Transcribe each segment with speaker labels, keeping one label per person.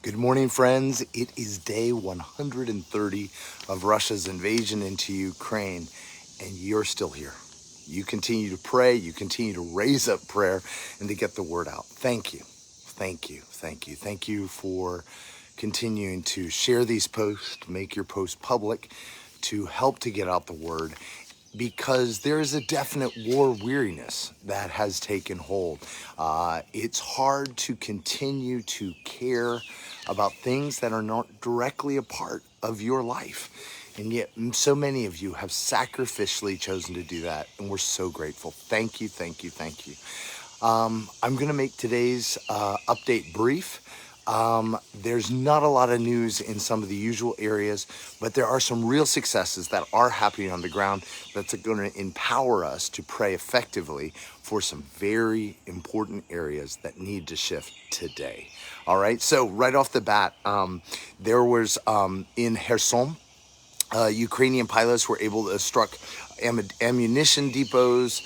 Speaker 1: Good morning, friends. It is day 130 of Russia's invasion into Ukraine, and you're still here. You continue to pray, you continue to raise up prayer, and to get the word out. Thank you. Thank you. Thank you. Thank you for continuing to share these posts, make your posts public, to help to get out the word, because there is a definite war weariness that has taken hold. It's hard to continue to care about things that are not directly a part of your life. And yet so many of you have sacrificially chosen to do that. And we're so grateful. Thank you, thank you, thank you. I'm going to make today's update brief. There's not a lot of news in some of the usual areas, but there are some real successes that are happening on the ground that's going to empower us to pray effectively for some very important areas that need to shift today. All right, so right off the bat, there was in Kherson, Ukrainian pilots were able to struck ammunition depots,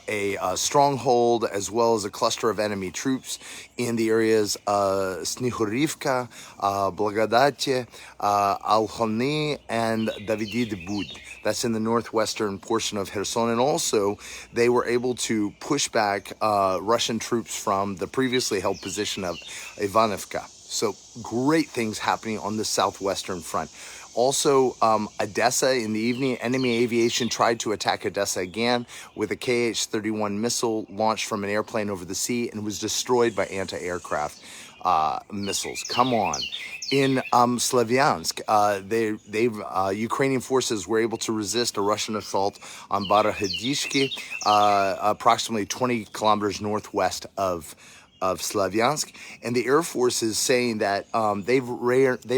Speaker 1: a stronghold, as well as a cluster of enemy troops in the areas Snihurivka, Blagodate, Alkhoni, and Davidid Bud. That's in the northwestern portion of Kherson. And also, they were able to push back Russian troops from the previously held position of Ivanivka. So great things happening on the southwestern front. Also, Odessa in the evening, enemy aviation tried to attack Odessa again with a Kh-31 missile launched from an airplane over the sea and was destroyed by anti-aircraft missiles. Come on. In Slavyansk, Ukrainian forces were able to resist a Russian assault on Barahadishki, approximately 20 kilometers northwest of Slavyansk, and the Air Force is saying that they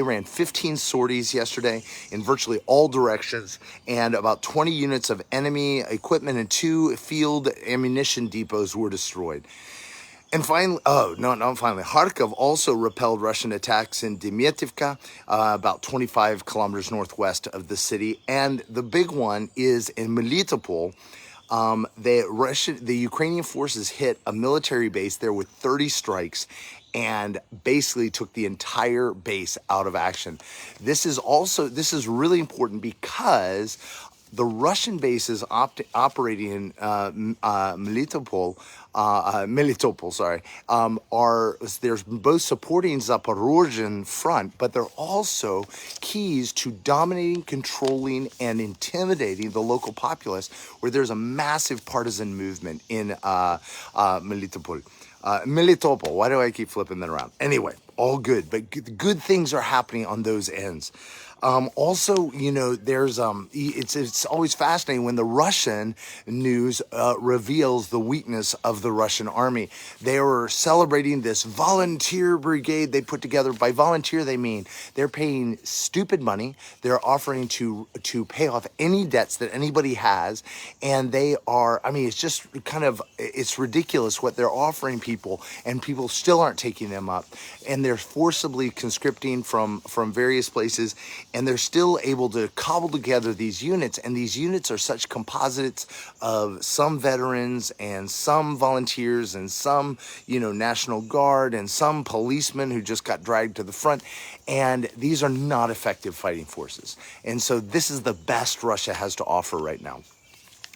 Speaker 1: ran 15 sorties yesterday in virtually all directions, and about 20 units of enemy equipment and 2 field ammunition depots were destroyed. And finally, Kharkov also repelled Russian attacks in Dmitrivka, about 25 kilometers northwest of the city. And the big one is in Melitopol. The Ukrainian forces hit a military base there with 30 strikes and basically took the entire base out of action. This is really important because the Russian bases operating in Melitopol, there's both supporting Zaporozhian front, but they're also keys to dominating, controlling, and intimidating the local populace, where there's a massive partisan movement in Melitopol. Melitopol, why do I keep flipping that around? Anyway, all good, but good things are happening on those ends. Also, there's it's always fascinating when the Russian news reveals the weakness of the Russian army. They were celebrating this volunteer brigade they put together. By volunteer, they mean they're paying stupid money. They're offering to pay off any debts that anybody has, and they are. I mean, it's just it's ridiculous what they're offering people, and people still aren't taking them up. And they're forcibly conscripting from various places. And they're still able to cobble together these units. And these units are such composites of some veterans and some volunteers and some, National Guard and some policemen who just got dragged to the front. And these are not effective fighting forces. And so this is the best Russia has to offer right now.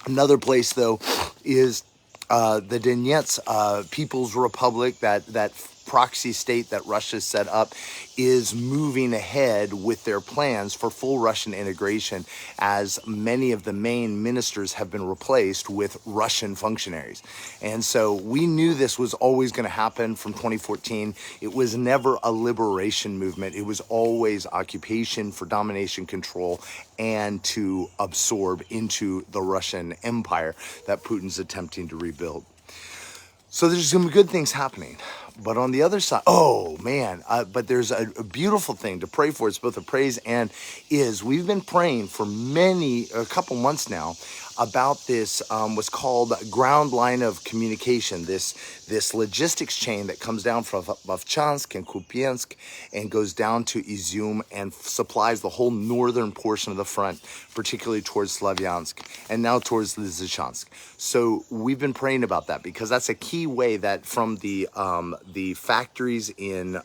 Speaker 1: Another place, though, is the Donetsk People's Republic, that proxy state that Russia set up, is moving ahead with their plans for full Russian integration, as many of the main ministers have been replaced with Russian functionaries. And so we knew this was always going to happen from 2014. It was never a liberation movement. It was always occupation for domination, control, and to absorb into the Russian empire that Putin's attempting to rebuild. So there's some good things happening. But on the other side, but there's a beautiful thing to pray for. It's both a praise and we've been praying for a couple months now about this, what's called ground line of communication, this logistics chain that comes down from Vovchansk and Kupiansk and goes down to Izium and supplies the whole northern portion of the front, particularly towards Slavyansk and now towards Lysychansk. So we've been praying about that because that's a key way that from the the factories in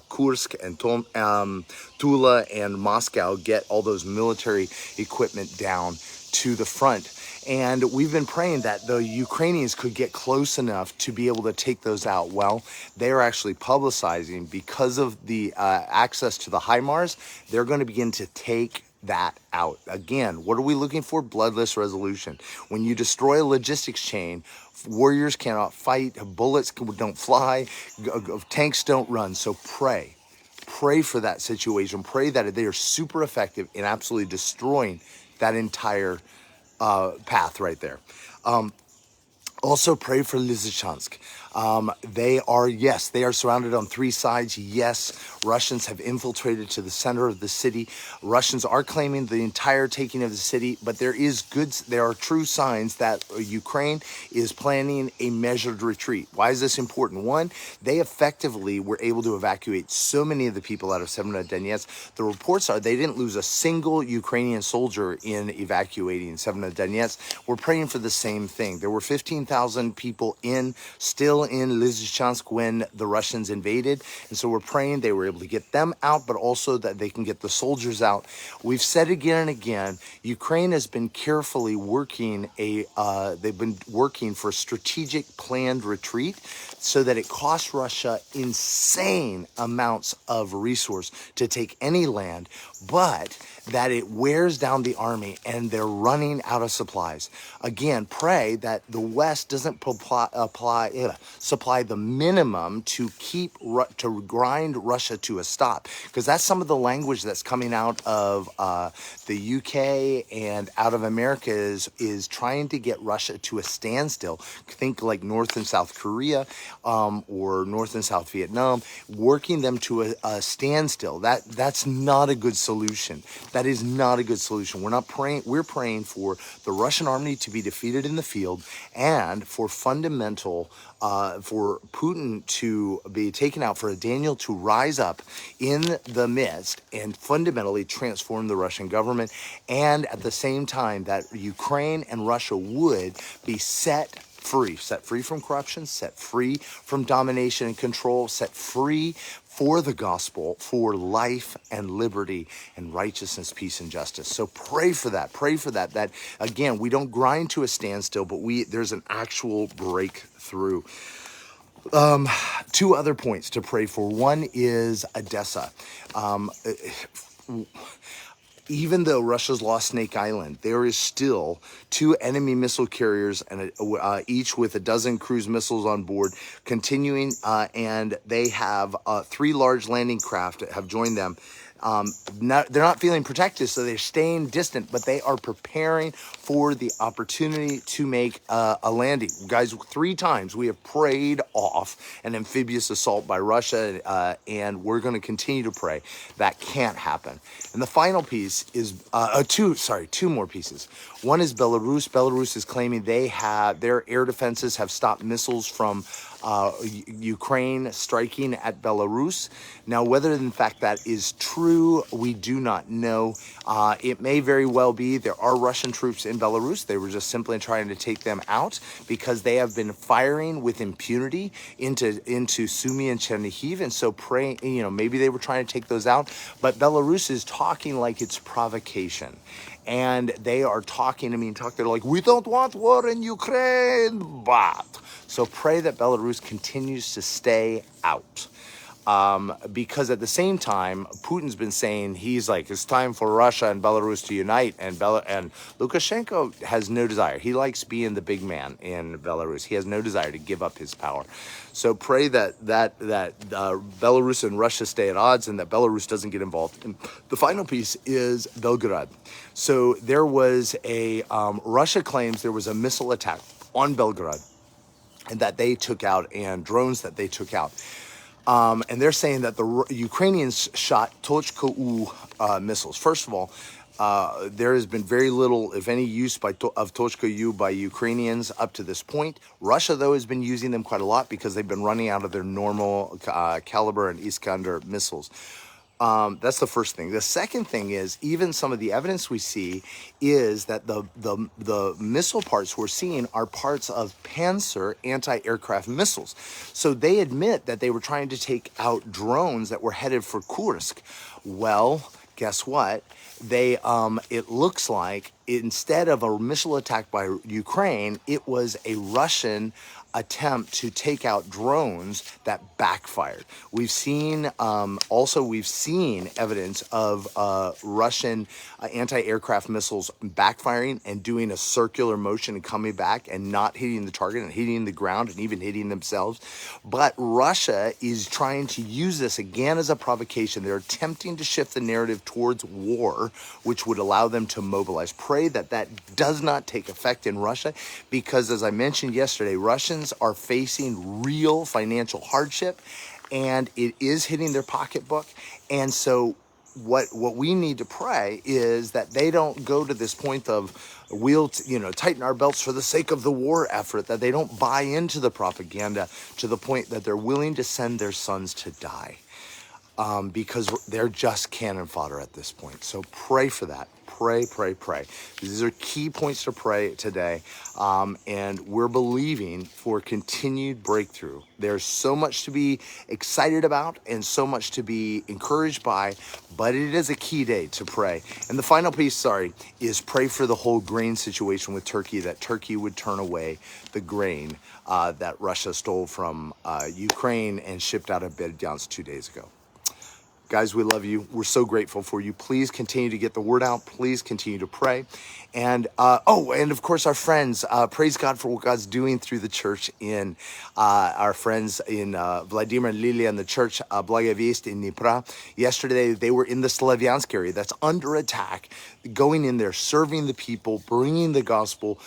Speaker 1: Kursk and Tula and Moscow get all those military equipment down to the front. And we've been praying that the Ukrainians could get close enough to be able to take those out. Well, they are actually publicizing, because of the access to the HIMARS, they're going to begin to take that out. Again, what are we looking for? Bloodless resolution. When you destroy a logistics chain, warriors cannot fight, bullets don't fly, tanks don't run. So pray. Pray for that situation. Pray that they are super effective in absolutely destroying that entire path right there. Also pray for Lysychansk. They are surrounded on three sides. Yes, Russians have infiltrated to the center of the city. Russians are claiming the entire taking of the city, but there are true signs that Ukraine is planning a measured retreat. Why is this important? One, they effectively were able to evacuate so many of the people out of Severodonetsk. The reports are they didn't lose a single Ukrainian soldier in evacuating Severodonetsk. We're praying for the same thing. There were 15,000 people still in Lysychansk when the Russians invaded. And so we're praying they were able to get them out, but also that they can get the soldiers out. We've said again and again, Ukraine has been carefully working they've been working for a strategic planned retreat so that it costs Russia insane amounts of resource to take any land, but that it wears down the army and they're running out of supplies. Again, pray that the West doesn't supply the minimum to grind Russia to a stop, because that's some of the language that's coming out of the UK and out of America is trying to get Russia to a standstill. Think like North and South Korea or North and South Vietnam, working them to a standstill. That's not a good solution. That is not a good solution. We're praying for the Russian army to be defeated in the field, and for for Putin to be taken out, for Daniel to rise up in the midst and fundamentally transform the Russian government, and at the same time that Ukraine and Russia would be set free from corruption, set free from domination and control, set free for the gospel, for life and liberty and righteousness, peace and justice. So pray for that, that again, we don't grind to a standstill, but there's an actual breakthrough. Two other points to pray for. One is Odessa. Even though Russia's lost Snake Island, there is still 2 enemy missile carriers, and each with a dozen cruise missiles on board, continuing, and they have 3 large landing craft that have joined them. They're not feeling protected, so they're staying distant, but they are preparing for the opportunity to make a landing. Guys, 3 times we have prayed off an amphibious assault by Russia, and we're going to continue to pray. That can't happen. And the final piece is two more pieces. One is Belarus. Belarus is claiming their air defenses have stopped missiles from Ukraine striking at Belarus. Now, whether in fact that is true, we do not know. It may very well be. There are Russian troops in Belarus. They were just simply trying to take them out because they have been firing with impunity into Sumy and Chernihiv. And so maybe they were trying to take those out. But Belarus is talking like it's provocation. And they are talking, they're like, we don't want war in Ukraine, but. So pray that Belarus continues to stay out. Because at the same time, Putin's been saying, he's like, it's time for Russia and Belarus to unite, and Lukashenko has no desire. He likes being the big man in Belarus. He has no desire to give up his power. So pray that Belarus and Russia stay at odds, and that Belarus doesn't get involved. And the final piece is Belgrade. So there was Russia claims there was a missile attack on Belgrade, and that they took out, and drones that they took out. And they're saying that the Ukrainians shot Tochka-U missiles. First of all, there has been very little, if any, use of Tochka-U by Ukrainians up to this point. Russia, though, has been using them quite a lot because they've been running out of their normal Caliber and Iskander missiles. That's the first thing. The second thing is even some of the evidence we see is that the missile parts we're seeing are parts of Panzer anti-aircraft missiles. So they admit that they were trying to take out drones that were headed for Kursk. Well, guess what? It looks like instead of a missile attack by Ukraine, it was a Russian attempt to take out drones that backfired. We've seen evidence of Russian anti-aircraft missiles backfiring and doing a circular motion and coming back and not hitting the target and hitting the ground and even hitting themselves. But Russia is trying to use this again as a provocation. They're attempting to shift the narrative towards war, which would allow them to mobilize. Pray that that does not take effect in Russia, because as I mentioned yesterday, Russians are facing real financial hardship and it is hitting their pocketbook. And so what we need to pray is that they don't go to this point of tighten our belts for the sake of the war effort, that they don't buy into the propaganda to the point that they're willing to send their sons to die. Because they're just cannon fodder at this point. So pray for that. Pray, pray, pray. These are key points to pray today. And we're believing for continued breakthrough. There's so much to be excited about and so much to be encouraged by, but it is a key day to pray. And the final piece, is pray for the whole grain situation with Turkey, that Turkey would turn away the grain that Russia stole from Ukraine and shipped out of Berdyansk 2 days ago. Guys, we love you. We're so grateful for you. Please continue to get the word out. Please continue to pray. And and of course, our friends, praise God for what God's doing through the church in our friends in Vladimir and Lilia and the church Blaga Vest in Dnipro. Yesterday, they were in the Slavyansk area that's under attack, going in there, serving the people, bringing the gospel,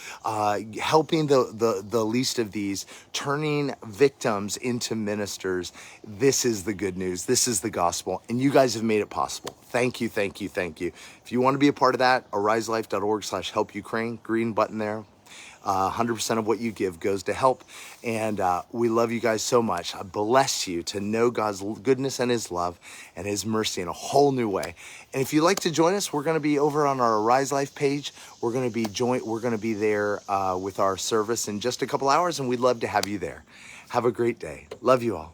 Speaker 1: helping the least of these, turning victims into ministers. This is the good news. This is the gospel. And you guys have made it possible. Thank you, thank you, thank you. If you want to be a part of that, ariselife.org/help Ukraine, green button there. 100% of what you give goes to help. And we love you guys so much. I bless you to know God's goodness and his love and his mercy in a whole new way. And if you'd like to join us, we're going to be over on our Arise Life page. We're going to be there with our service in just a couple hours, and we'd love to have you there. Have a great day. Love you all.